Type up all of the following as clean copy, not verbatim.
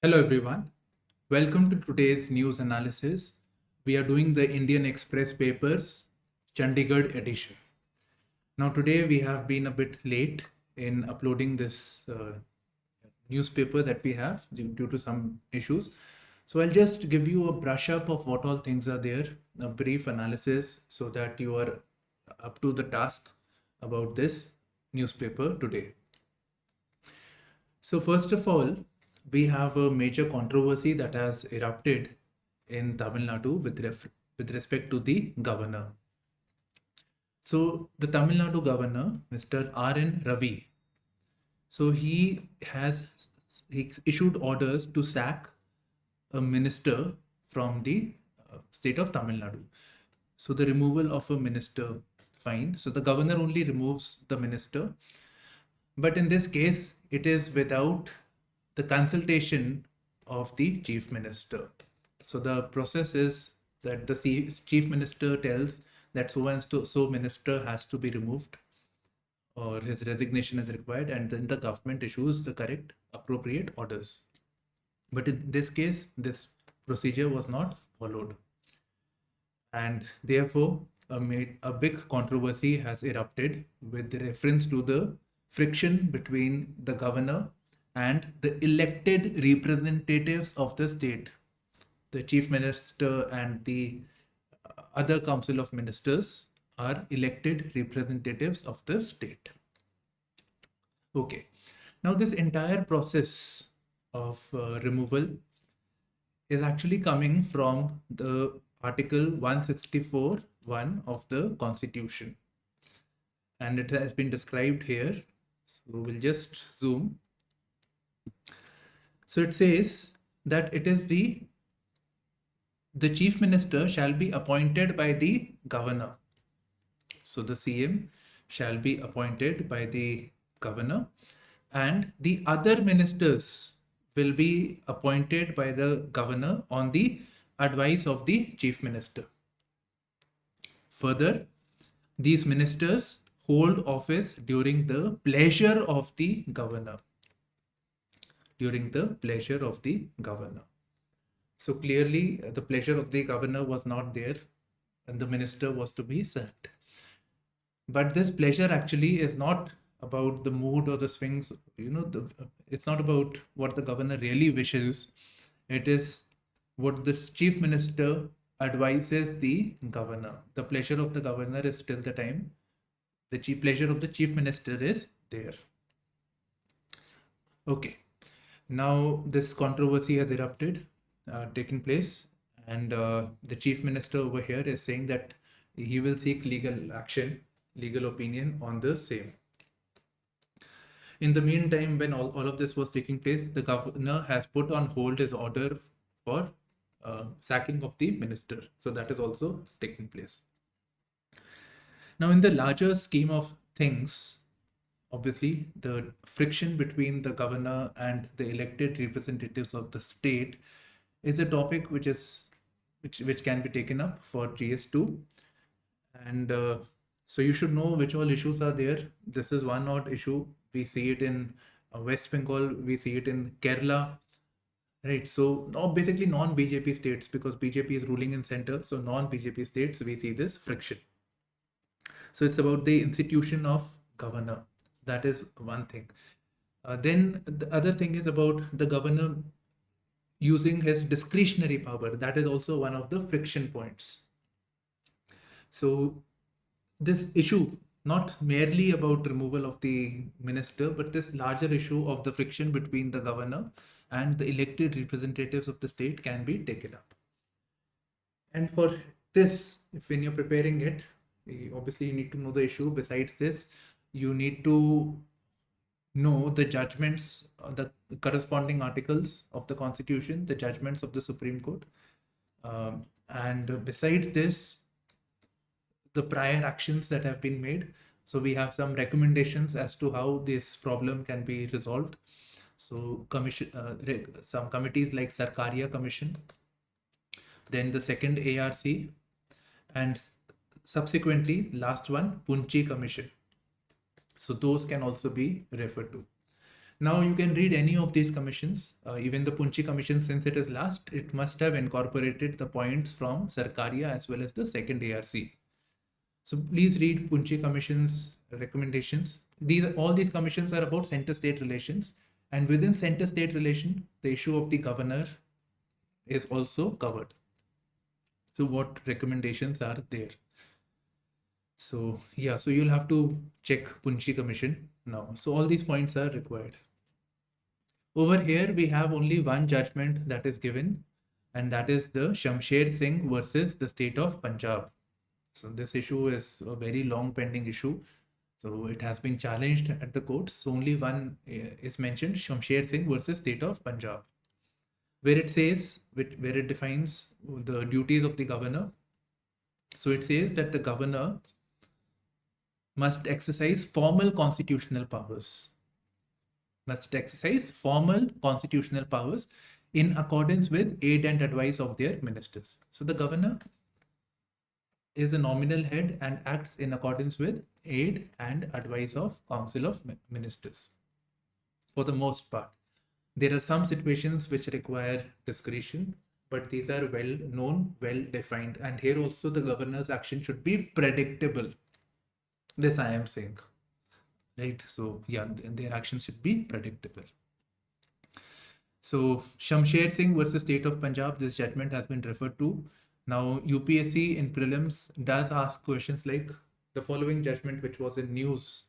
Hello everyone. Welcome to today's news analysis. We are doing the Indian Express papers Chandigarh edition. Now today we have been a bit late in uploading this newspaper that we have due to some issues. So I'll just give you a brush up of what all things are there, a brief analysis so that you are up to the task about this newspaper today. So first of all, we have a major controversy that has erupted in Tamil Nadu with respect to the governor. So the Tamil Nadu governor, Mr. R.N. Ravi, so he issued orders to sack a minister from the state of Tamil Nadu. So the removal of a minister, fine. So the governor only removes the minister. But in this case, it is without the consultation of the chief minister. So the process is that the chief minister tells that so and so minister has to be removed or his resignation is required, and then the government issues the correct appropriate orders. But in this case, this procedure was not followed. And therefore, a big controversy has erupted with reference to the friction between the governor and the elected representatives of the state. The chief minister and the other council of ministers are elected representatives of the state. Okay, now this entire process of removal is actually coming from the Article 164(1) of the Constitution, and it has been described here. So we'll just zoom. So it says that it is the chief minister shall be appointed by the governor. So the CM shall be appointed by the governor, and the other ministers will be appointed by the governor on the advice of the chief minister. Further, these ministers hold office during the pleasure of the governor. During the pleasure of the governor. So clearly, the pleasure of the governor was not there, and the minister was to be sacked. But this pleasure actually is not about the mood or the swings. It's not about what the governor really wishes. It is what the chief minister advises the governor. The pleasure of the governor is till the time the pleasure of the chief minister is there. Okay. Now this controversy has erupted, taken place, and the chief minister over here is saying that he will seek legal action, legal opinion on the same. In the meantime, when all of this was taking place, the governor has put on hold his order for sacking of the minister. So that is also taking place. Now, in the larger scheme of things, obviously, the friction between the governor and the elected representatives of the state is a topic which can be taken up for GS2, and so you should know which all issues are there. This is one odd issue. We see it in West Bengal. We see it in Kerala, right? So now basically non-BJP states, because BJP is ruling in center. So non-BJP states, we see this friction. So it's about the institution of governor. That is one thing. Then the other thing is about the governor using his discretionary power. That is also one of the friction points. So this issue, not merely about removal of the minister, but this larger issue of the friction between the governor and the elected representatives of the state can be taken up. And for this, when you're preparing it, obviously you need to know the issue. Besides this, you need to know the judgments, the corresponding articles of the Constitution, the judgments of the Supreme Court. And besides this, the prior actions that have been made. So we have some recommendations as to how this problem can be resolved. So some committees like Sarkaria Commission, then the second ARC, and subsequently last one, Punchi Commission. So those can also be referred to. Now you can read any of these commissions, even the Punchi commission, since it is last, it must have incorporated the points from Sarkaria as well as the second ARC. So please read Punchi commission's recommendations. All these commissions are about center-state relations, and within center-state relation, the issue of the governor is also covered. So what recommendations are there? So yeah, so you'll have to check Punchi commission now. So all these points are required. Over here, we have only one judgment that is given, and that is the Shamsher Singh versus the state of Punjab. So this issue is a very long pending issue. So it has been challenged at the courts. So only one is mentioned, Shamsher Singh versus state of Punjab, where it says, where it defines the duties of the governor. So it says that the governor must exercise formal constitutional powers. Must exercise formal constitutional powers in accordance with aid and advice of their ministers. So the governor is a nominal head and acts in accordance with aid and advice of Council of Ministers for the most part. There are some situations which require discretion, but these are well known, well defined, and here also the governor's action should be predictable. This I am saying, right? So yeah, their actions should be predictable. So Shamsher Singh versus state of Punjab, this judgment has been referred to. Now UPSC in prelims does ask questions like the following judgment, which was in news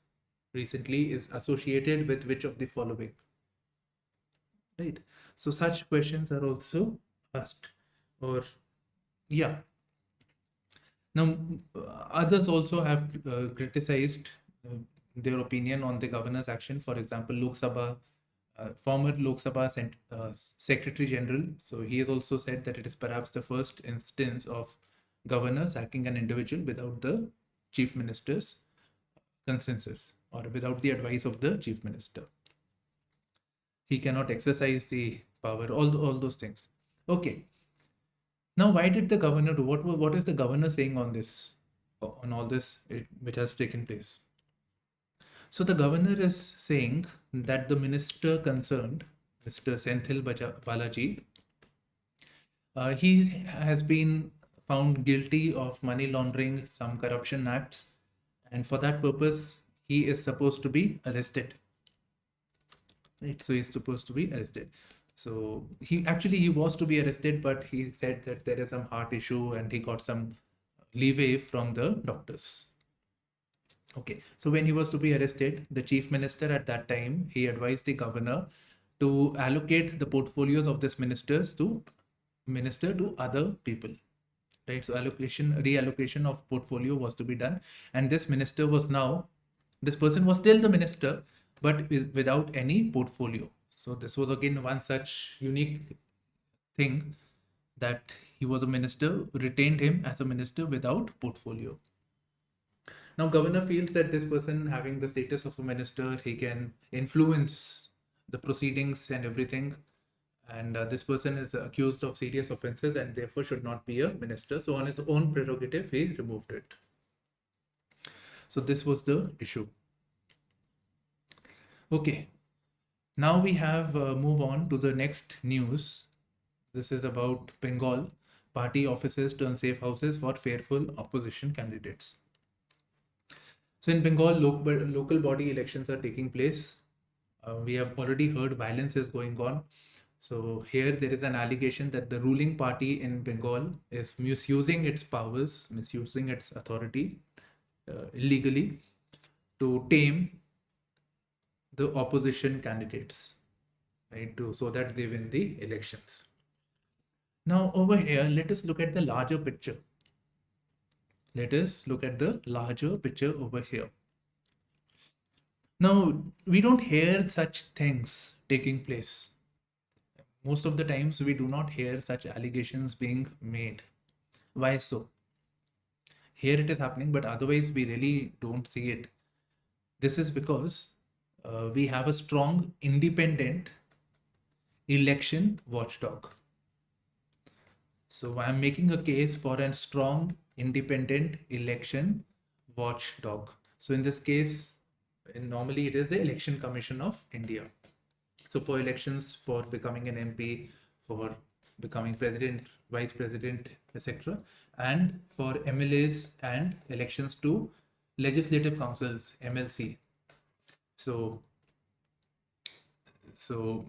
recently, is associated with which of the following, right? So such questions are also asked. Or yeah, now others also have criticized their opinion on the governor's action. For example, Lok Sabha, former Lok Sabha Secretary General. So he has also said that it is perhaps the first instance of governor sacking an individual without the chief minister's consensus or without the advice of the chief minister. He cannot exercise the power, all those things. Okay. Now, why did the governor do? What is the governor saying on this, on all this which has taken place? So the governor is saying that the minister concerned, Mr. Senthil Balaji, he has been found guilty of money laundering, some corruption acts, and for that purpose, he is supposed to be arrested. Right? So he's supposed to be arrested. So he was to be arrested, but he said that there is some heart issue and he got some leeway from the doctors. Okay, so when he was to be arrested, the chief minister at that time, he advised the governor to allocate the portfolios of this ministers to minister to other people, right? So reallocation of portfolio was to be done, and this minister was now, this person was still the minister, but without any portfolio. So this was again one such unique thing, that he was a minister, retained him as a minister without portfolio. Now governor feels that this person having the status of a minister, he can influence the proceedings and everything, and this person is accused of serious offenses and therefore should not be a minister. So on his own prerogative, he removed it. So this was the issue. Okay, now we have move on to the next news. This is about Bengal. Party offices turn safe houses for fearful opposition candidates. So in Bengal, local body elections are taking place. We have already heard violence is going on. So here there is an allegation that the ruling party in Bengal is misusing its powers, misusing its authority illegally to tame the opposition candidates, right? So that they win the elections. Now over here, let us look at the larger picture. Let us look at the larger picture over here. Now, we don't hear such things taking place. Most of the times we do not hear such allegations being made. Why so? Here it is happening, but otherwise we really don't see it. This is because we have a strong independent election watchdog. So I'm making a case for a strong independent election watchdog. So in this case, normally it is the Election Commission of India. So for elections, for becoming an MP, for becoming president, vice president, etc., and for MLAs and elections to legislative councils, MLC. So so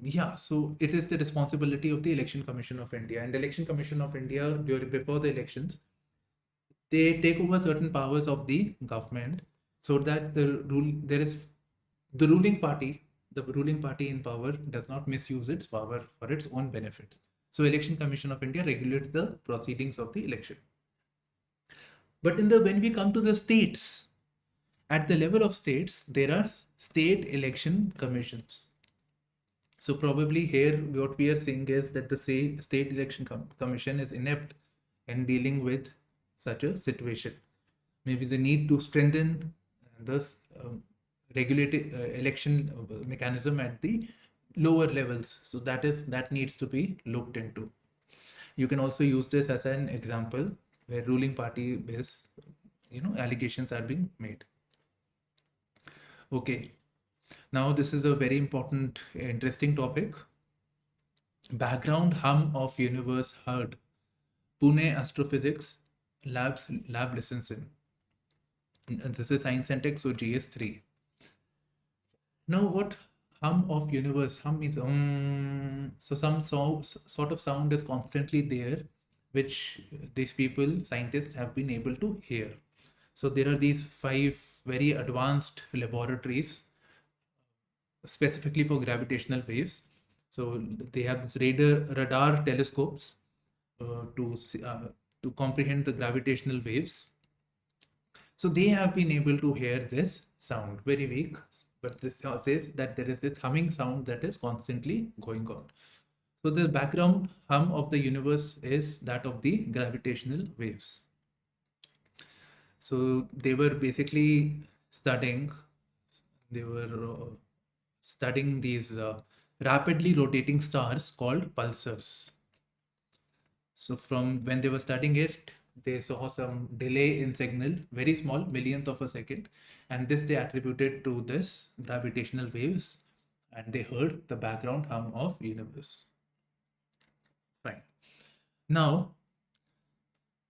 it is the responsibility of the Election Commission of India. And the Election Commission of India, before the elections, they take over certain powers of the government, so that the ruling party, the ruling party in power, does not misuse its power for its own benefit. So Election Commission of India regulates the proceedings of the election. But when we come to the states, at the level of states, there are state election commissions. So probably here what we are saying is that the state election commission is inept in dealing with such a situation. Maybe the need to strengthen the regulated election mechanism at the lower levels. So that needs to be looked into. You can also use this as an example where ruling party is, allegations are being made. Okay. Now this is a very important, interesting topic. Background hum of universe heard. Pune Astrophysics lab listens in. And this is Science and Tech, so GS3. Now what hum of universe? Hum means so some sort of sound is constantly there, which these people, scientists, have been able to hear. So there are these 5 very advanced laboratories specifically for gravitational waves. So they have this radar telescopes to comprehend the gravitational waves. So they have been able to hear this sound, very weak, but this says that there is this humming sound that is constantly going on. So the background hum of the universe is that of the gravitational waves. So they were basically studying these rapidly rotating stars called pulsars. So from when they were studying it, they saw some delay in signal, very small, millionth of a second, and this they attributed to this gravitational waves, and they heard the background hum of universe. Fine. Now,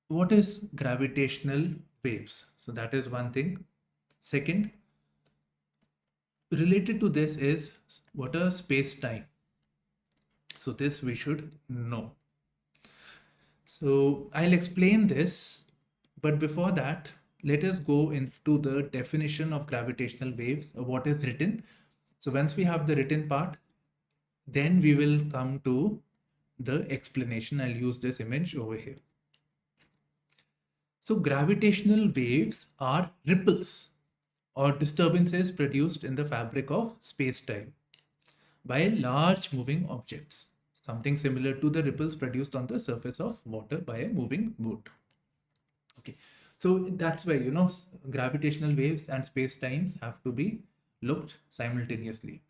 what is gravitational waves? So that is one thing. Second, related to this is what are space-time. So this we should know. So I'll explain this, but before that, let us go into the definition of gravitational waves, what is written. So once we have the written part, then we will come to the explanation. I'll use this image over here. So gravitational waves are ripples or disturbances produced in the fabric of space-time by large moving objects, something similar to the ripples produced on the surface of water by a moving boat. Okay, so that's why, gravitational waves and space-times have to be looked simultaneously.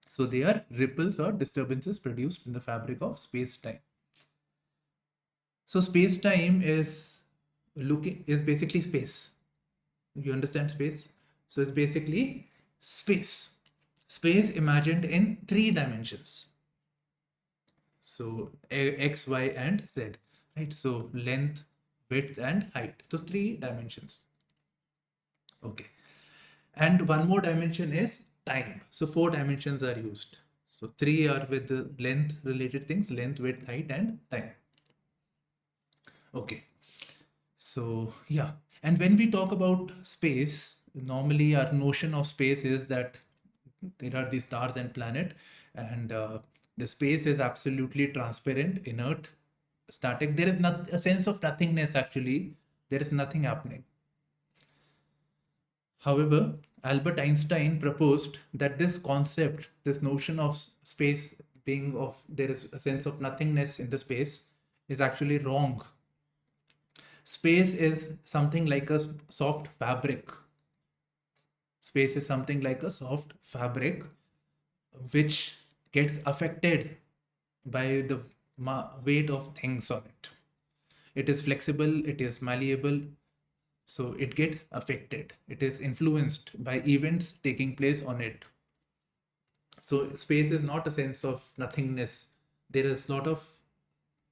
So they are ripples or disturbances produced in the fabric of space-time. So space-time is basically space. You understand space? So it's basically space. Space imagined in 3 dimensions. So X, Y, and Z, right? So length, width, and height. So 3 dimensions. Okay. And one more dimension is time. So 4 dimensions are used. So 3 are with the length related things, length, width, height, and time. Okay. So yeah. And when we talk about space, normally our notion of space is that there are these stars and planet, and the space is absolutely transparent, inert, static. There is not a sense of nothingness. Actually, there is nothing happening. However, Albert Einstein proposed that this concept, this notion of space being of there is a sense of nothingness in the space, is actually wrong. Space is something like a soft fabric. Space is something like a soft fabric which gets affected by the weight of things on it. It is flexible, it is malleable, so it gets affected. It is influenced by events taking place on it. So space is not a sense of nothingness. There is a lot of,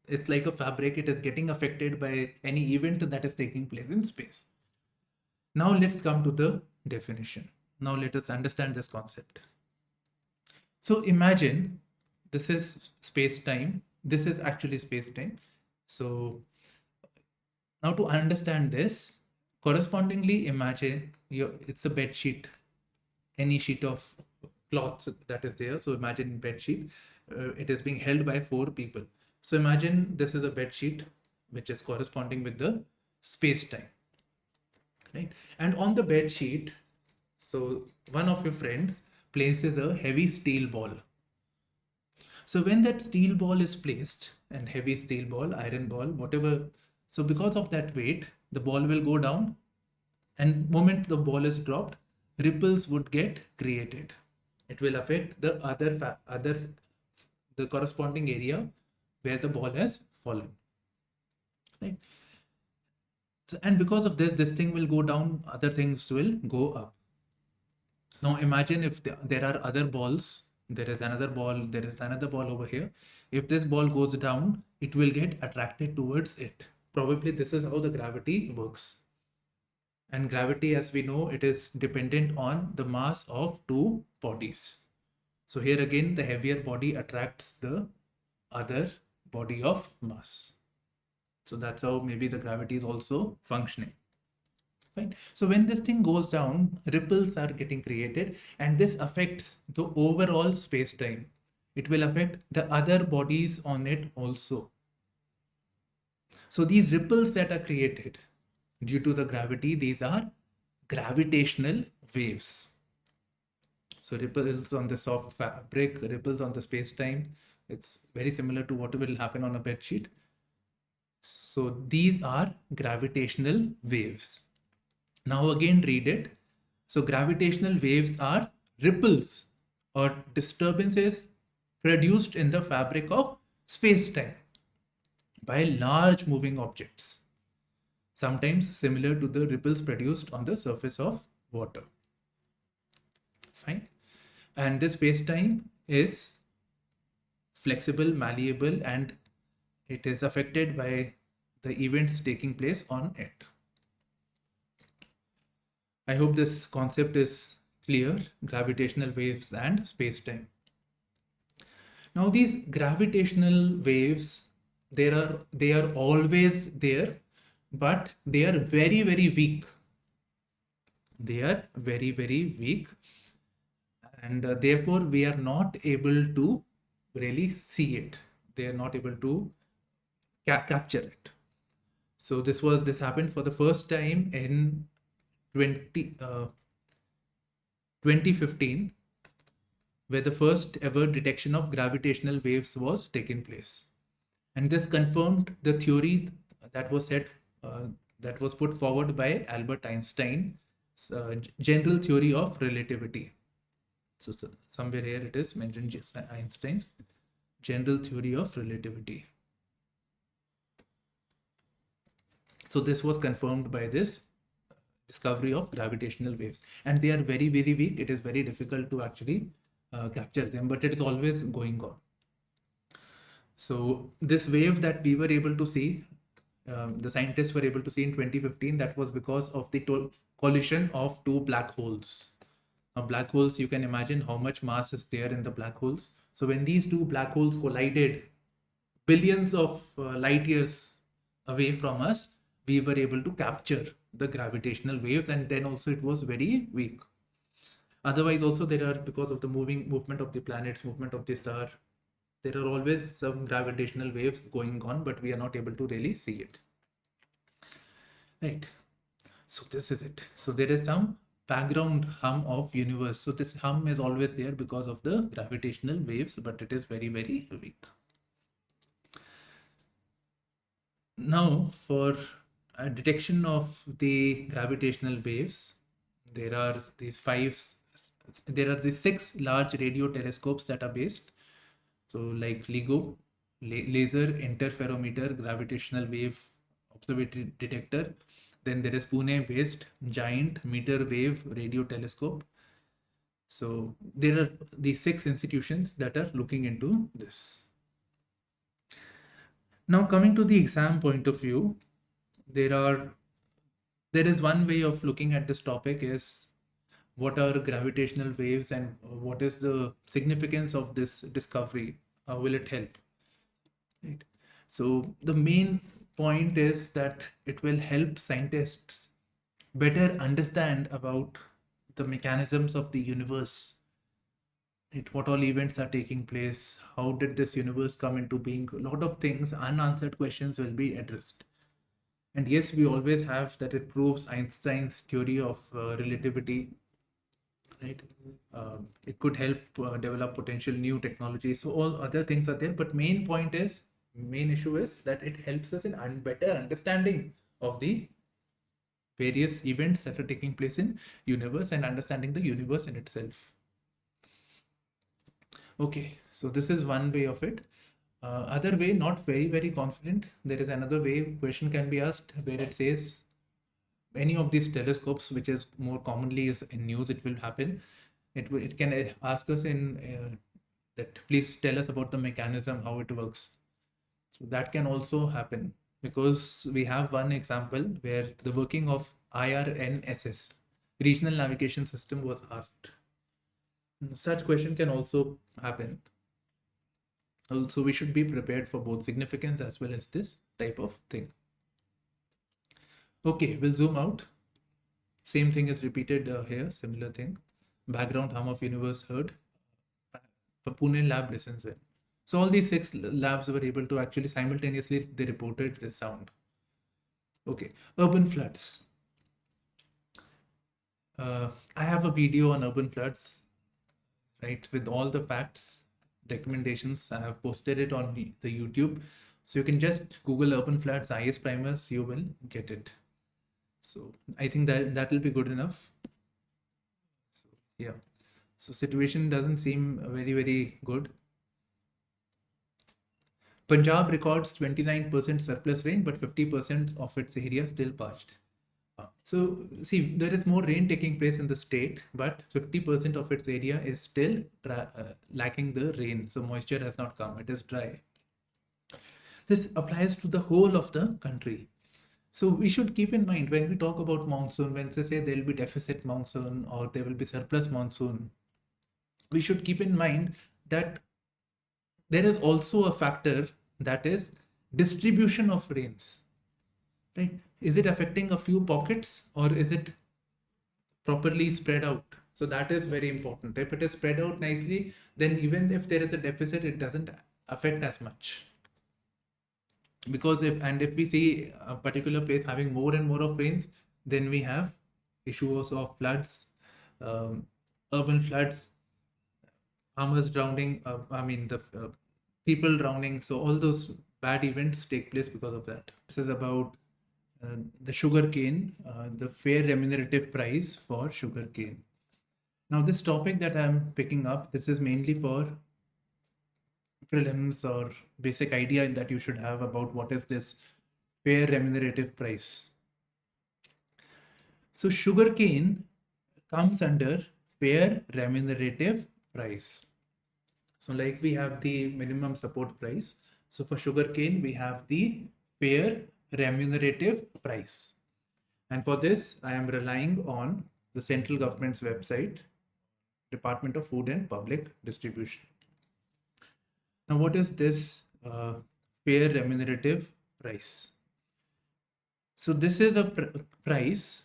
it's like a fabric. It is getting affected by any event that is taking place in space. Now let's come to the definition. Now let us understand this concept. So imagine this is space-time. This is actually space-time. So now to understand this, correspondingly imagine it's a bed sheet, any sheet of cloth that is there. So imagine bed sheet, it is being held by 4 people. So imagine this is a bed sheet which is corresponding with the space-time, right? And on the bed sheet, so one of your friends places a heavy steel ball. So when that steel ball is placed, and heavy steel ball, iron ball, whatever, so because of that weight, the ball will go down, and moment the ball is dropped, ripples would get created. It will affect the the corresponding area where the ball has fallen, right? So, and because of this thing will go down, other things will go up. Now imagine if there are other balls, there is another ball over here. If this ball goes down, it will get attracted towards it. Probably this is how the gravity works. And gravity, as we know, it is dependent on the mass of 2 bodies. So here again, the heavier body attracts the other body of mass. So that's how maybe the gravity is also functioning. Fine. So when this thing goes down, ripples are getting created, and this affects the overall space-time. It will affect the other bodies on it also. So these ripples that are created due to the gravity, these are gravitational waves. So ripples on the soft fabric, ripples on the space-time. It's very similar to what will happen on a bed sheet. So these are gravitational waves. Now again read it. So gravitational waves are ripples or disturbances produced in the fabric of space-time by large moving objects, sometimes similar to the ripples produced on the surface of water. Fine. And this space-time is flexible, malleable, and it is affected by the events taking place on it. I hope this concept is clear, gravitational waves and space-time. Now these gravitational waves, they are always there, but they are very, very weak. They are very, very weak, and therefore we are not able to really see it. They are not able to capture it. So this happened for the first time in 2015, where the first ever detection of gravitational waves was taken place. And this confirmed the theory that was that was put forward by Albert Einstein's general theory of relativity. So somewhere here it is mentioned, Einstein's general theory of relativity. So this was confirmed by this discovery of gravitational waves, and they are very, very weak. It is very difficult to actually capture them, but it is always going on. So this wave that we were able to see, the scientists were able to see in 2015, that was because of the collision of 2 black holes. Now black holes, you can imagine how much mass is there in the black holes. So when these 2 black holes collided billions of light years away from us, we were able to capture the gravitational waves, and then also it was very weak. Otherwise also there are, because of the movement of the planets, movement of the star, there are always some gravitational waves going on, but we are not able to really see it. Right. So this is it. So there is some background hum of universe. So this hum is always there because of the gravitational waves, but it is very, very weak. Now for detection of the gravitational waves, there are these 6 large radio telescopes that are based. So like LIGO, laser interferometer gravitational wave observatory detector. Then there is Pune based giant meter wave radio telescope. So there are these 6 institutions that are looking into this. Now coming to the exam point of view, there is one way of looking at this topic is what are gravitational waves and what is the significance of this discovery? How will it help? Right. So the main point is that it will help scientists better understand about the mechanisms of the universe. Right? What all events are taking place? How did this universe come into being? A lot of things, unanswered questions will be addressed. And yes, we always have that it proves Einstein's theory of relativity, right? It could help develop potential new technology. So all other things are there, but main issue is that it helps us in better understanding of the various events that are taking place in universe and understanding the universe in itself. Okay, so this is one way of it. Other way, not very confident. There is another way question can be asked where it says any of these telescopes, which is more commonly is in news, it will happen. It can ask us in that please tell us about the mechanism, how it works. So that can also happen because we have one example where the working of IRNSS, Regional Navigation System, was asked. Such question can also happen. Also, we should be prepared for both significance as well as this type of thing. Okay, we'll zoom out. Same thing is repeated here, similar thing. Background hum of universe heard. Pune lab listens in. So all these 6 labs were able to actually simultaneously, they reported this sound. Okay, urban floods. I have a video on urban floods, right, with all the facts, recommendations. I have posted it on the YouTube. So you can just Google urban floods, IASPrimers, you will get it. So I think that will be good enough. So, yeah. So situation doesn't seem very good. Punjab records 29% surplus rain, but 50% of its area still parched. So see, there is more rain taking place in the state, but 50% of its area is still lacking the rain. So moisture has not come, it is dry. This applies to the whole of the country. So we should keep in mind when we talk about monsoon, when they say there will be deficit monsoon or there will be surplus monsoon, we should keep in mind that there is also a factor that is distribution of rains, right? Is it affecting a few pockets or is it properly spread out? So that is very important. If it is spread out nicely, then even if there is a deficit, it doesn't affect as much. Because if we see a particular place having more and more of rains, then we have issues of floods, urban floods, farmers drowning, people drowning. So all those bad events take place because of that. This is about the sugar cane, the fair remunerative price for sugar cane. Now this topic that I'm picking up, this is mainly for prelims or basic idea that you should have about what is this fair remunerative price. So sugar cane comes under fair remunerative price. So like we have the minimum support price. So for sugarcane, we have the fair remunerative price. And for this, I am relying on the central government's website, Department of Food and Public Distribution. Now, what is this fair remunerative price? So this is a price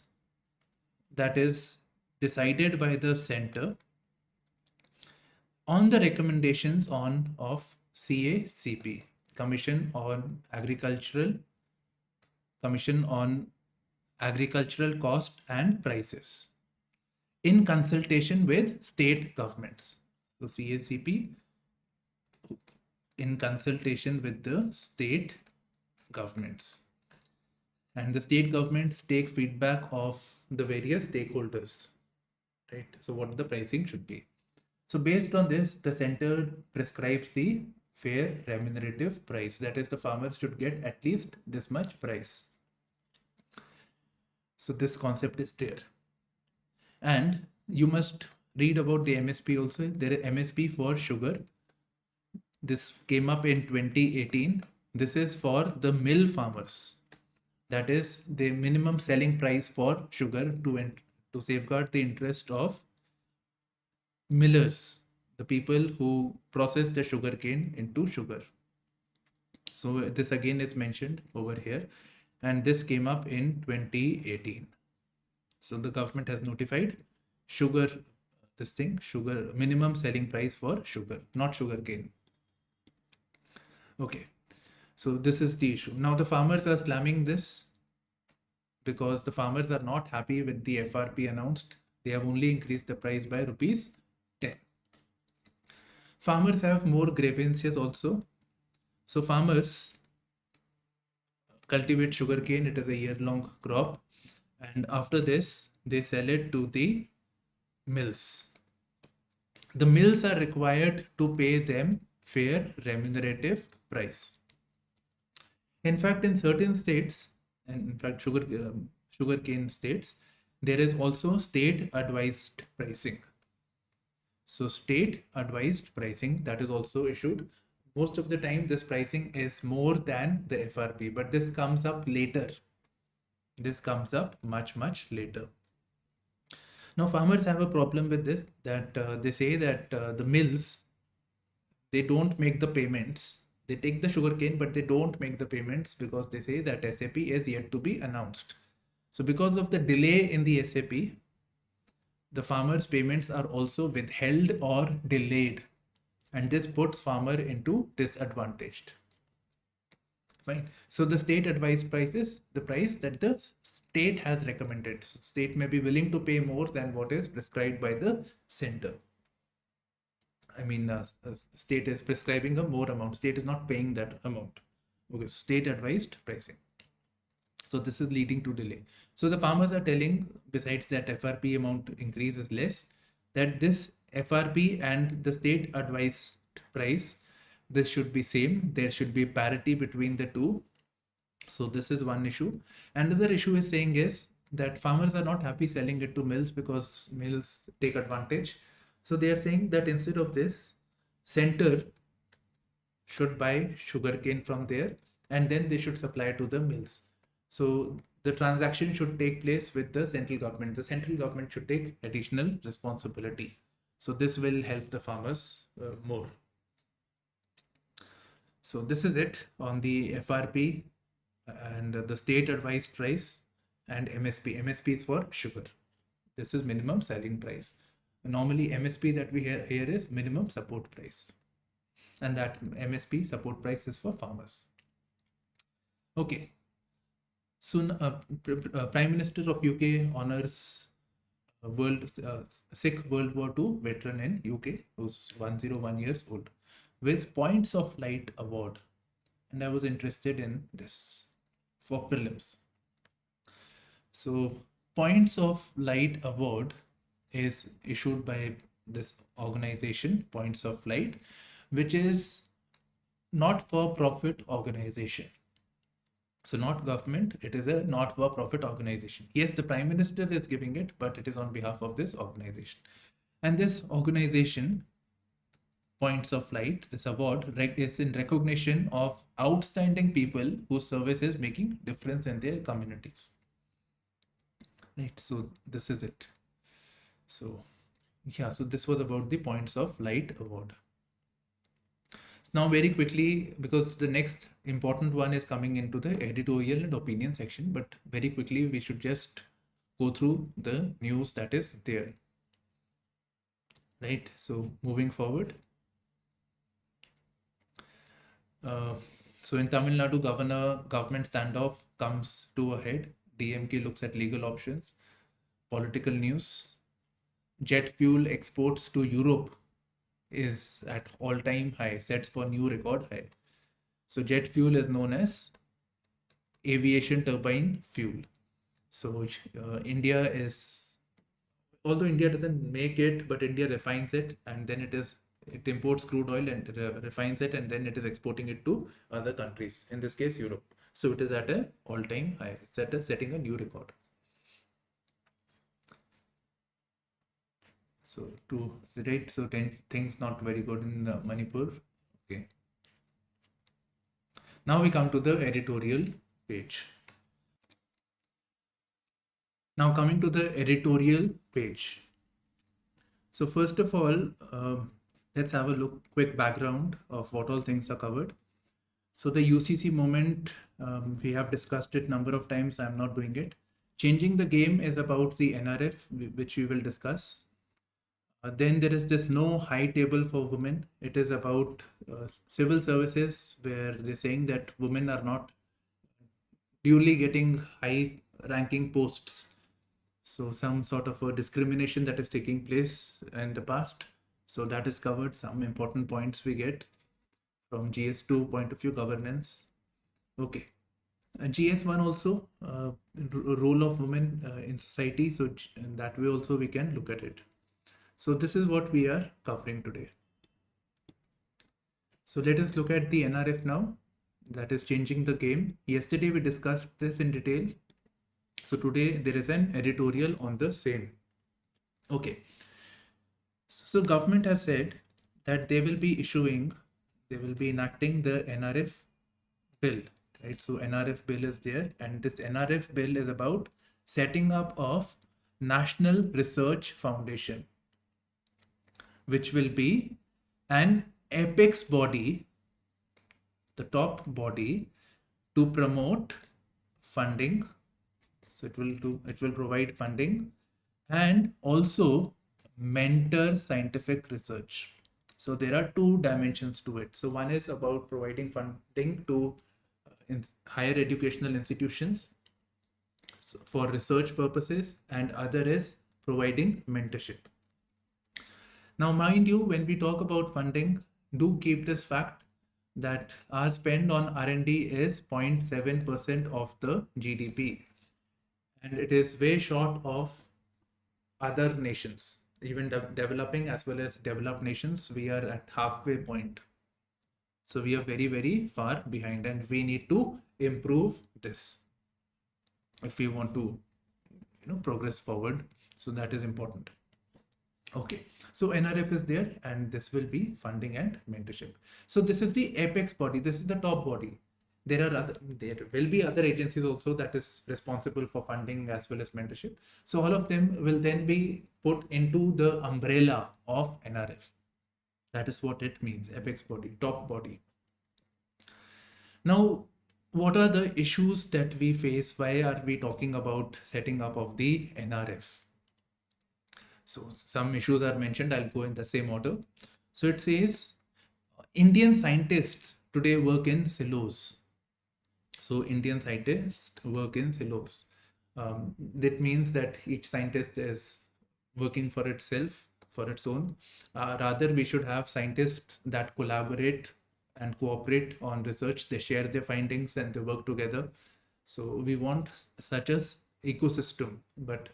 that is decided by the center on the recommendations of CACP, Commission on Agricultural Cost and Prices, in consultation with state governments. So CACP in consultation with the state governments. And the state governments take feedback of the various stakeholders, right? So what the pricing should be. So based on this, the center prescribes the fair remunerative price. That is, the farmers should get at least this much price. So this concept is there. And you must read about the MSP also. There is MSP for sugar. This came up in 2018. This is for the mill farmers. That is the minimum selling price for sugar to safeguard the interest of millers, the people who process the sugar cane into sugar. So this again is mentioned over here, and this came up in 2018. So the government has notified sugar, sugar minimum selling price for sugar, not sugar cane. Okay, so this is the issue. Now the farmers are slamming this because the farmers are not happy with the FRP announced. They have only increased the price by rupees 10. Farmers have more grievances also. So farmers cultivate sugarcane. It is a year-long crop, and after this they sell it to the mills. The mills are required to pay them fair remunerative price. In fact, in certain states, and in fact sugarcane states, there is also state advised pricing. So state advised pricing, that is also issued. Most of the time this pricing is more than the FRP, but this comes up later. This comes up much later. Now farmers have a problem with this, that they say that the mills, they don't make the payments. They take the sugarcane, but they don't make the payments because they say that SAP is yet to be announced. So because of the delay in the SAP, the farmers' payments are also withheld or delayed, and this puts farmer into disadvantaged. Fine. So the state advised price is the price that the state has recommended. So state may be willing to pay more than what is prescribed by the center. I mean, state is prescribing a more amount. State is not paying that amount. Okay, state advised pricing. So this is leading to delay. So the farmers are telling, besides that FRP amount increase is less, that this FRP and the state advised price, this should be same. There should be parity between the two. So this is one issue. Another issue is saying is that farmers are not happy selling it to mills because mills take advantage. So they are saying that instead of this, center should buy sugarcane from there and then they should supply to the mills. So the transaction should take place with the central government. The central government should take additional responsibility. So this will help the farmers more. So this is it on the FRP and the state advised price and MSP. MSP is for sugar. This is minimum selling price. Normally MSP that we hear here is minimum support price, and that MSP support price is for farmers. Okay. Soon, Prime Minister of UK honors Sikh World War II veteran in UK who's 101 years old with Points of Light Award, and I was interested in this for prelims. So Points of Light Award is issued by this organization, Points of Light, which is not for profit organization. So not government, it is a not for profit organization. Yes, the Prime Minister is giving it, but it is on behalf of this organization. And this organization, Points of Light, this award is in recognition of outstanding people whose service is making difference in their communities. Right, so this is it. So yeah, so this was about the Points of Light Award. Now very quickly, because the next important one is coming into the editorial and opinion section, but very quickly we should just go through the news that is there. Right, so moving forward. So in Tamil Nadu, government standoff comes to a head. DMK looks at legal options. Political news. Jet fuel exports to Europe is at all-time high, sets for new record high. So jet fuel is known as aviation turbine fuel. So India is, although India doesn't make it, but India refines it, and then it imports crude oil and refines it, and then it is exporting it to other countries, in this case Europe. So it is at an all-time high, setting a new record. So right, so things not very good in Manipur. Okay. Now we come to the editorial page. Now coming to the editorial page. So first of all, let's have a quick background of what all things are covered. So the UCC moment, we have discussed it number of times. I'm not doing it. Changing the game is about the NRF, which we will discuss. Then there is this no high table for women. It is about civil services, where they're saying that women are not duly getting high ranking posts. So some sort of a discrimination that is taking place in the past. So that is covered. Some important points we get from GS2 point of view, governance. Okay. GS1 also, role of women in society. So in that way also we can look at it. So this is what we are covering today. So let us look at the NRF now, that is changing the game. Yesterday we discussed this in detail. So today there is an editorial on the same. Okay. So government has said that they will be enacting the NRF bill, right? So NRF bill is there, and this NRF bill is about setting up of National Research Foundation, which will be an apex body, the top body, to promote funding. So it will provide funding and also mentor scientific research. So there are two dimensions to it. So one is about providing funding to higher educational institutions for research purposes, and other is providing mentorship. Now, mind you, when we talk about funding, do keep this fact that our spend on R&D is 0.7% of the GDP, and it is way short of other nations. Even developing as well as developed nations, we are at halfway point. So we are very, very far behind, and we need to improve this if we want to, progress forward. So that is important. Okay, so NRF is there, and this will be funding and mentorship. So this is the apex body. This is the top body. There will be other agencies also that is responsible for funding as well as mentorship. So all of them will then be put into the umbrella of NRF. That is what it means, apex body, top body. Now, what are the issues that we face? Why are we talking about setting up of the NRF? So some issues are mentioned. I'll go in the same order. So it says Indian scientists today work in silos. So Indian scientists work in silos. That means that each scientist is working for itself, for its own. Rather, we should have scientists that collaborate and cooperate on research. They share their findings and they work together. So we want such as ecosystem. But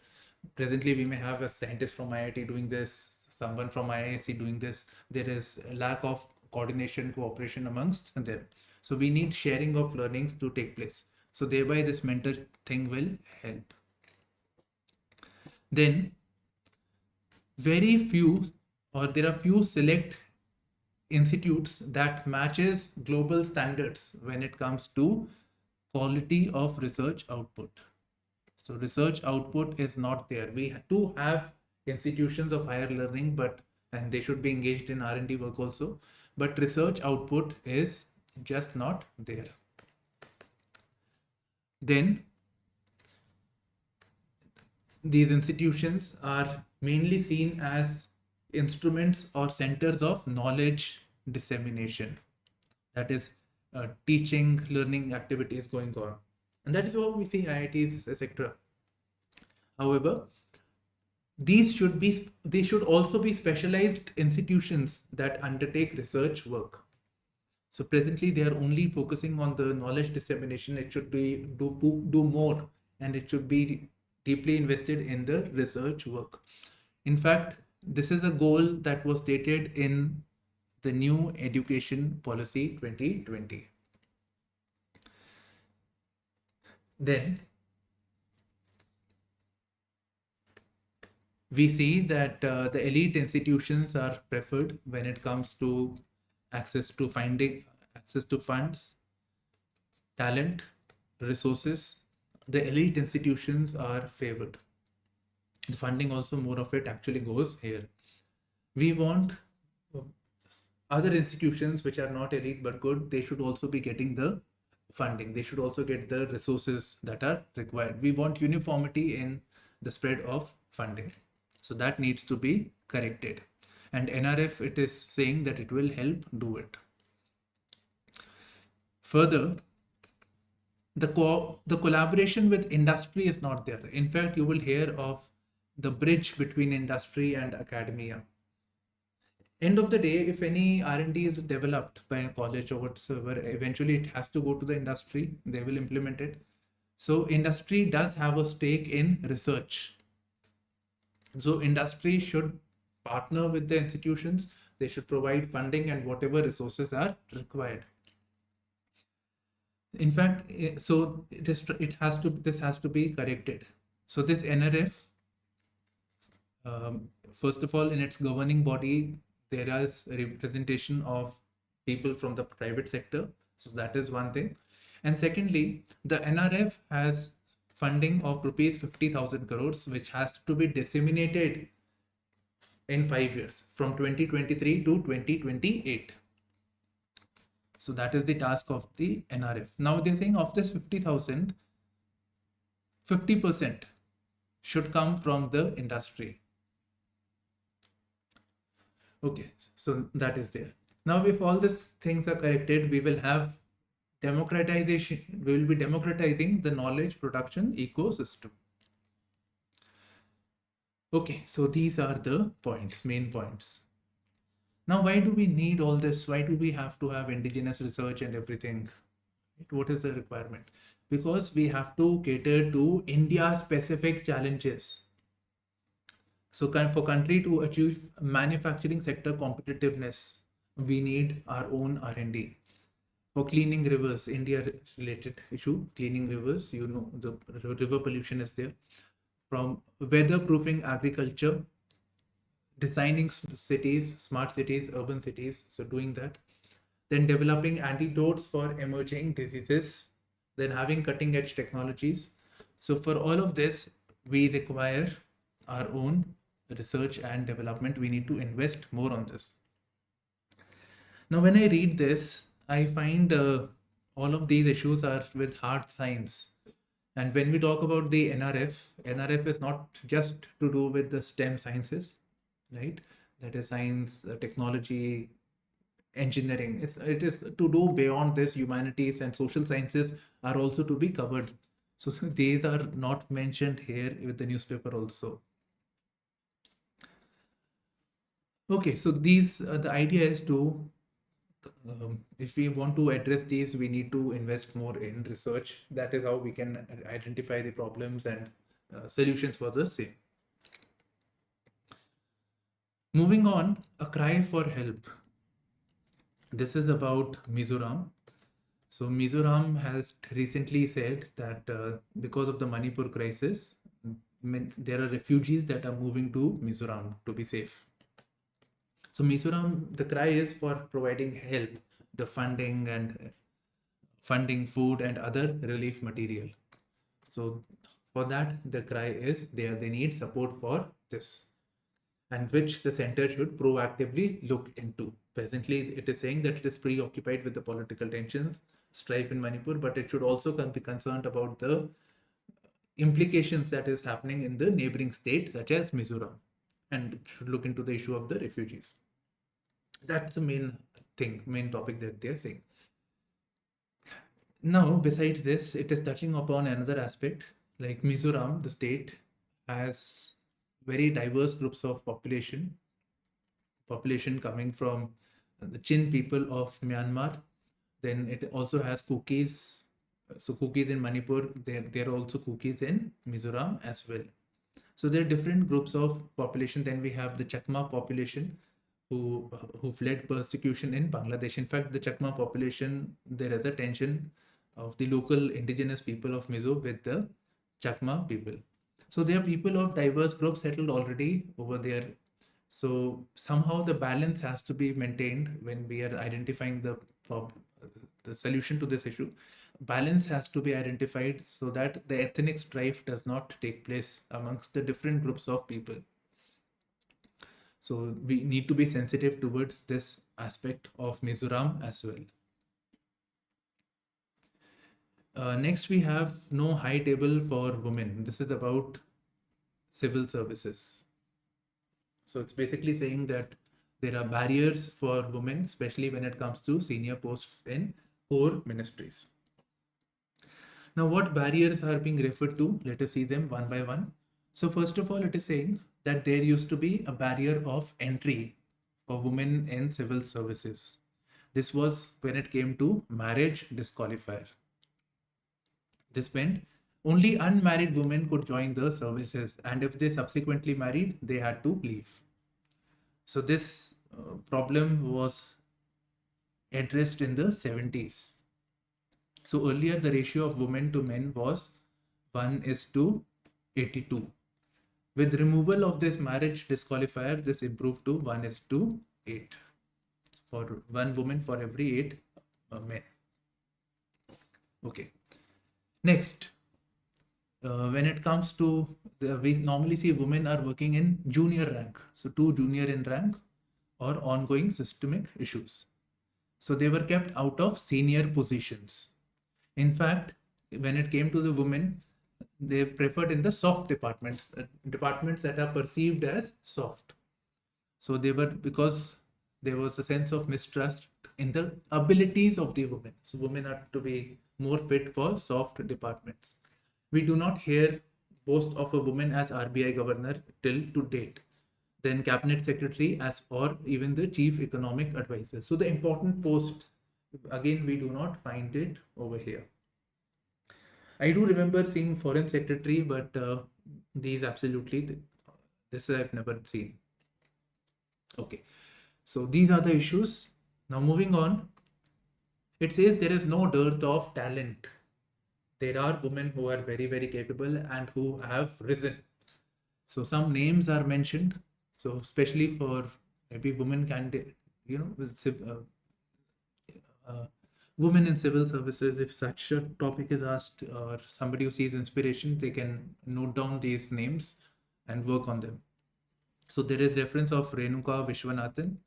presently, we may have a scientist from IIT doing this, someone from IISc doing this. There is a lack of coordination, cooperation amongst them. So we need sharing of learnings to take place. So thereby this mentor thing will help. Then very few, or there are few select institutes that matches global standards when it comes to quality of research output. So research output is not there. We do have institutions of higher learning, and they should be engaged in R&D work also, but research output is just not there. Then these institutions are mainly seen as instruments or centers of knowledge dissemination. That is teaching, learning activities going on. And that is what we see IITs, etc. However, these should also be specialized institutions that undertake research work. So presently they are only focusing on the knowledge dissemination. It should be do more, and it should be deeply invested in the research work. In fact, this is a goal that was stated in the new education policy 2020. Then We see that the elite institutions are preferred when it comes to access to funds, talent, resources. The elite institutions are favored. The funding also, more of it actually goes here. We want uh, other institutions which are not elite but good, they should also be getting the funding. They should also get the resources that are required. We want uniformity in the spread of funding. So that needs to be corrected. And NRF, it is saying that it will help do it. Further, the collaboration with industry is not there. In fact, you will hear of the bridge between industry and academia. End of the day, if any R&D is developed by a college or whatsoever, eventually it has to go to the industry. They will implement it. So industry does have a stake in research. So industry should partner with the institutions. They should provide funding and whatever resources are required. In fact, so this has to be corrected. So this NRF, first of all, in its governing body, there is a representation of people from the private sector. So that is one thing. And secondly, the NRF has funding of rupees 50,000 crores, which has to be disseminated in 5 years from 2023 to 2028. So that is the task of the NRF. Now they're saying of this 50,000, 50% should come from the industry. Okay, so that is there. Now, if all these things are corrected, we will have democratization. We will be democratizing the knowledge production ecosystem. Okay, so these are the points, main points. Now, why do we need all this? Why do we have to have indigenous research and everything? What is the requirement? Because we have to cater to India-specific challenges. So for country to achieve manufacturing sector competitiveness, we need our own R&D. For cleaning rivers, India related issue, cleaning rivers, you know, the river pollution is there. From weatherproofing agriculture, designing cities, smart cities, urban cities, so doing that. Then developing antidotes for emerging diseases, then having cutting edge technologies. So for all of this, we require our own research and development. We need to invest more on this. Now, when I read this, I find all of these issues are with hard science. And when we talk about the NRF is not just to do with the STEM sciences, right? That is science, technology, engineering. It is to do beyond this. Humanities and social sciences are also to be covered. So these are not mentioned here with the newspaper also. Okay, so these the idea is to if we want to address these, we need to invest more in research. That is how we can identify the problems and solutions for the same. Moving on, a cry for help. This is about Mizoram. So Mizoram has recently said that because of the Manipur crisis, there are refugees that are moving to Mizoram to be safe. So Mizoram, the cry is for providing help, the funding and funding food and other relief material. So for that, the cry is they need support for this, and which the center should proactively look into. Presently, it is saying that it is preoccupied with the political tensions, strife in Manipur, but it should also be concerned about the implications that is happening in the neighboring states such as Mizoram, and it should look into the issue of the refugees. That's the main topic that they're saying. Now, besides this, it is touching upon another aspect. Like Mizoram, the state has very diverse groups of population coming from the Chin people of Myanmar. Then it also has Kukis. So Kukis in Manipur, there are also Kukis in Mizoram as well. So there are different groups of population. Then we have the Chakma population who fled persecution in Bangladesh. In fact, the Chakma population, there is a tension of the local indigenous people of Mizo with the Chakma people. So there are people of diverse groups settled already over there. So somehow the balance has to be maintained when we are identifying the solution to this issue. Balance has to be identified so that the ethnic strife does not take place amongst the different groups of people. So we need to be sensitive towards this aspect of Mizoram as well. Next, we have no high table for women. This is about civil services. So it's basically saying that there are barriers for women, especially when it comes to senior posts in core ministries. Now, what barriers are being referred to? Let us see them one by one. So first of all, it is saying that there used to be a barrier of entry for women in civil services. This was when it came to marriage disqualifier. This meant only unmarried women could join the services, and if they subsequently married, they had to leave. So this problem was addressed in the 70s. So earlier the ratio of women to men was 1:82. With removal of this marriage disqualifier, this improved to 1:8. For one woman for every 8 men. Okay. Next, when it comes to we normally see women are working in junior rank. So 2 junior in rank or ongoing systemic issues. So they were kept out of senior positions. In fact, when it came to the women, they preferred in the soft departments, departments that are perceived as soft. So they were, because there was a sense of mistrust in the abilities of the women. So women are to be more fit for soft departments. We do not hear boast of a woman as RBI governor till to date, then cabinet secretary as or even the chief economic advisor. So the important posts, again, we do not find it over here. I do remember seeing foreign secretary, but these absolutely, this I've never seen. Okay, so these are the issues. Now moving on, it says there is no dearth of talent. There are women who are very, very capable and who have risen. So some names are mentioned. So especially for maybe women candidate, women in civil services, if such a topic is asked or somebody who sees inspiration, they can note down these names and work on them. So there is reference of Renuka Vishwanathan,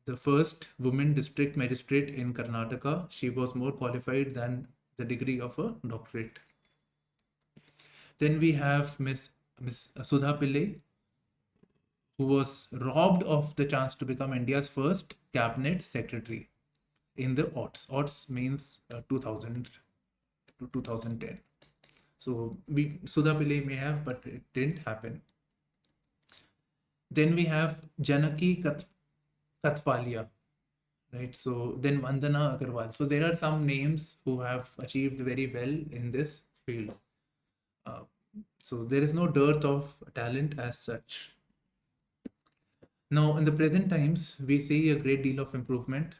the first woman district magistrate in Karnataka. She was more qualified than the degree of a doctorate. Then we have Miss Sudha Pillai, who was robbed of the chance to become India's first cabinet secretary in the aughts. Aughts means 2000 to 2010. So Sudha Pillai may have, but it didn't happen. Then we have Janaki Katpalia, right? So then Vandana Agarwal. So there are some names who have achieved very well in this field. So there is no dearth of talent as such. Now, in the present times, we see a great deal of improvement.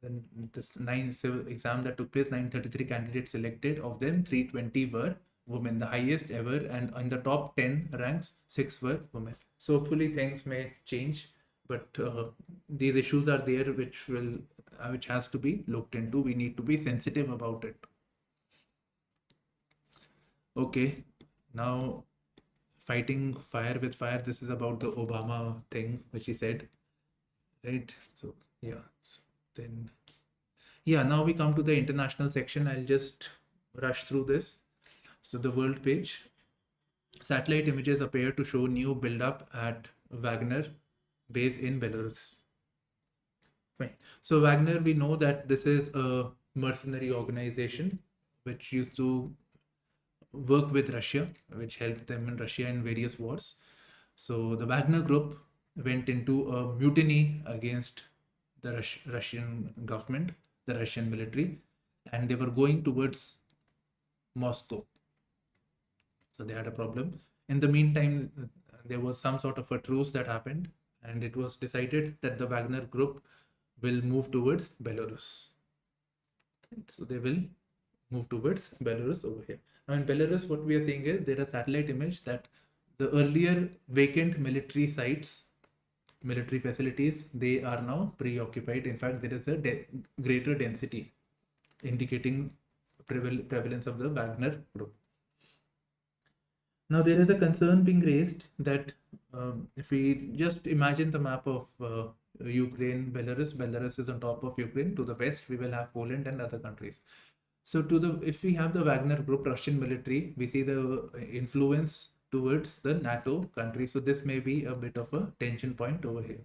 Then this exam that took place, 933 candidates selected. Of them, 320 were women, the highest ever, and in the top 10 ranks, 6 were women. So hopefully things may change, but these issues are there, which has to be looked into. We need to be sensitive about it. Okay, now fighting fire with fire. This is about the Obama thing, which he said, right? So yeah. So then, yeah. Now we come to the international section. I'll just rush through this. So the world page. Satellite images appear to show new build-up at Wagner base in Belarus. Fine. So Wagner, we know that this is a mercenary organization which used to work with Russia, which helped them in Russia in various wars. So the Wagner group went into a mutiny against the Russian government, the Russian military, and they were going towards Moscow. So they had a problem. In the meantime, there was some sort of a truce that happened, and it was decided that the Wagner group will move towards Belarus. So they will move towards Belarus over here. Now in Belarus, what we are seeing is there are satellite image that the earlier vacant military sites, military facilities, they are now preoccupied. In fact, there is a greater density, indicating prevalence of the Wagner group. Now there is a concern being raised that if we just imagine the map of Ukraine, Belarus is on top of Ukraine. To the west, we will have Poland and other countries. So if we have the Wagner group, Russian military, we see the influence towards the NATO countries. So this may be a bit of a tension point over here.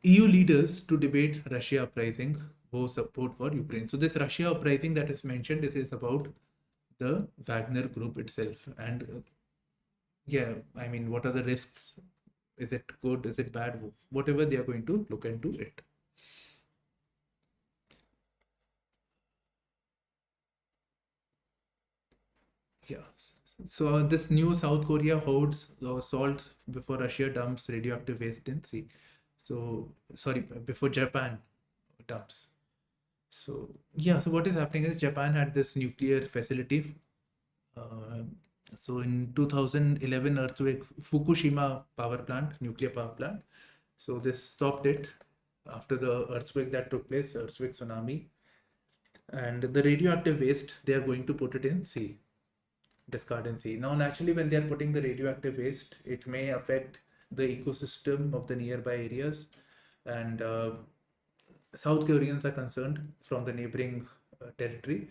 EU leaders to debate Russia uprising, vow support for Ukraine. So this Russia uprising that is mentioned, this is about the Wagner group itself. And yeah, I mean, what are the risks? Is it good? Is it bad? Whatever, they are going to look into it. Yeah. So this new South Korea hoards salt before Russia dumps radioactive waste in sea. So sorry, before Japan dumps. So yeah, so what is happening is Japan had this nuclear facility. So in 2011 earthquake, Fukushima power plant, nuclear power plant. So this stopped it after the earthquake that took place, earthquake tsunami. And the radioactive waste, they are going to put it in sea, discard in sea. Now, naturally, when they are putting the radioactive waste, it may affect the ecosystem of the nearby areas. And South Koreans are concerned from the neighboring territory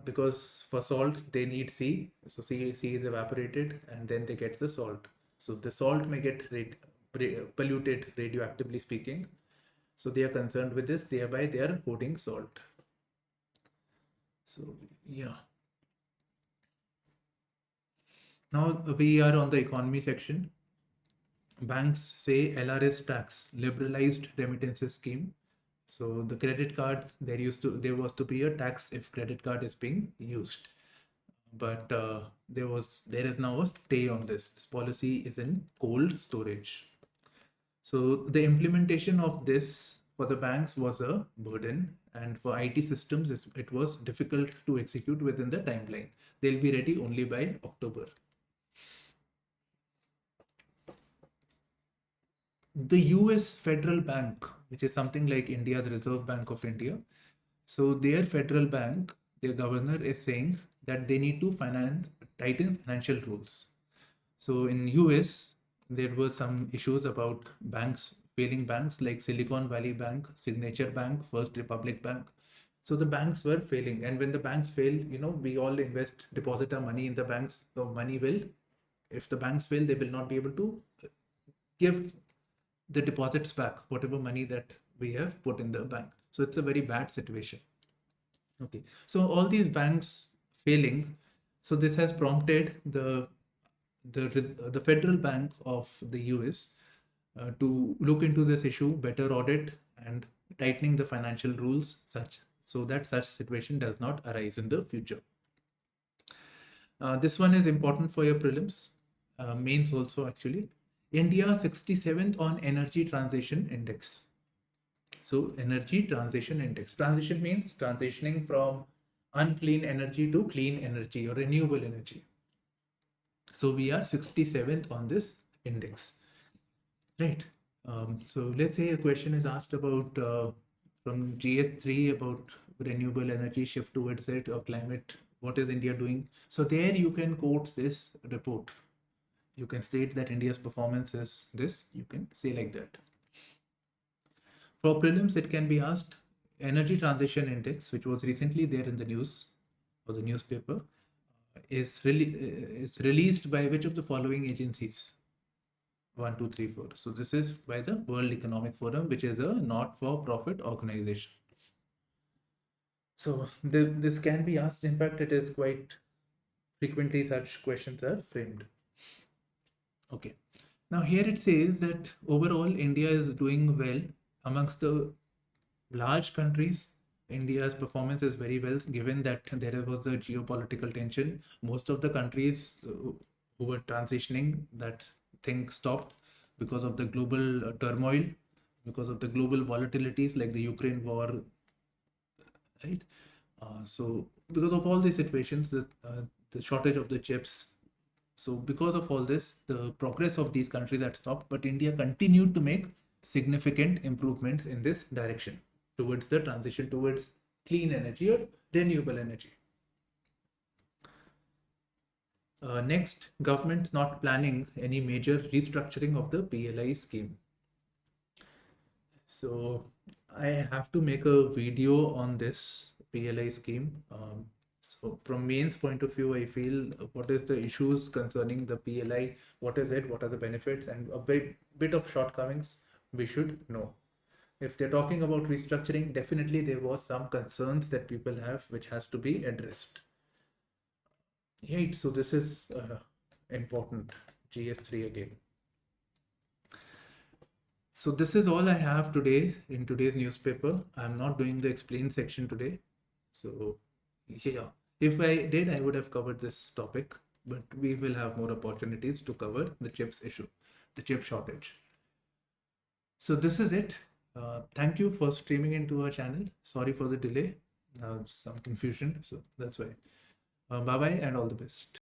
because for salt they need sea. So sea is evaporated and then they get the salt. So the salt may get polluted radioactively speaking. So they are concerned with this. Thereby they are hoarding salt. So yeah. Now we are on the economy section. Banks say LRS tax, liberalized remittances scheme. So the credit card, there was to be a tax if credit card is being used, but there is now a stay on this. This policy is in cold storage. So the implementation of this for the banks was a burden, and for IT systems it was difficult to execute within the timeline. They'll be ready only by October. The US Federal Bank, which is something like India's Reserve Bank of India, so their federal bank, their governor is saying that they need to tighten financial rules. So in US, there were some issues about failing banks like Silicon Valley Bank, Signature Bank, First Republic Bank. So the banks were failing, and when the banks fail, we all deposit our money in the banks. So if the banks fail, they will not be able to give the deposits back, whatever money that we have put in the bank. So it's a very bad situation. Okay, so all these banks failing, so this has prompted the Federal Bank of the US to look into this issue, better audit and tightening the financial rules so that such situation does not arise in the future. This one is important for your prelims, mains also actually. India 67th on Energy Transition Index. So Energy Transition Index. Transition means transitioning from unclean energy to clean energy or renewable energy. So we are 67th on this index, right? So let's say a question is asked about from GS3 about renewable energy, shift towards it, or climate. What is India doing? So there you can quote this report. You can state that India's performance is this. You can say like that. For prelims, it can be asked Energy Transition Index, which was recently there in the news or the newspaper, is released by which of the following agencies? 1, 2, 3, 4. So this is by the World Economic Forum, which is a not-for-profit organization. So this can be asked. In fact, it is quite frequently such questions are framed. Okay. Now here it says that overall India is doing well amongst the large countries. India's performance is very well given that there was a geopolitical tension. Most of the countries who were transitioning, that thing stopped because of the global turmoil, because of the global volatilities like the Ukraine war, right? So because of all these situations, the shortage of the chips. So because of all this, the progress of these countries had stopped, but India continued to make significant improvements in this direction towards the transition towards clean energy or renewable energy. Next, government not planning any major restructuring of the PLI scheme. So I have to make a video on this PLI scheme. So from mains point of view, I feel what is the issues concerning the PLI, what is it, what are the benefits, and a bit of shortcomings we should know. If they're talking about restructuring, definitely there was some concerns that people have which has to be addressed. Right, so this is important. GS3 again. So this is all I have today in today's newspaper. I'm not doing the explain section today. So yeah, if I did, I would have covered this topic, but we will have more opportunities to cover the chips issue, the chip shortage. So this is it. Thank you for streaming into our channel. Sorry for the delay, some confusion. So that's why. Bye bye and all the best.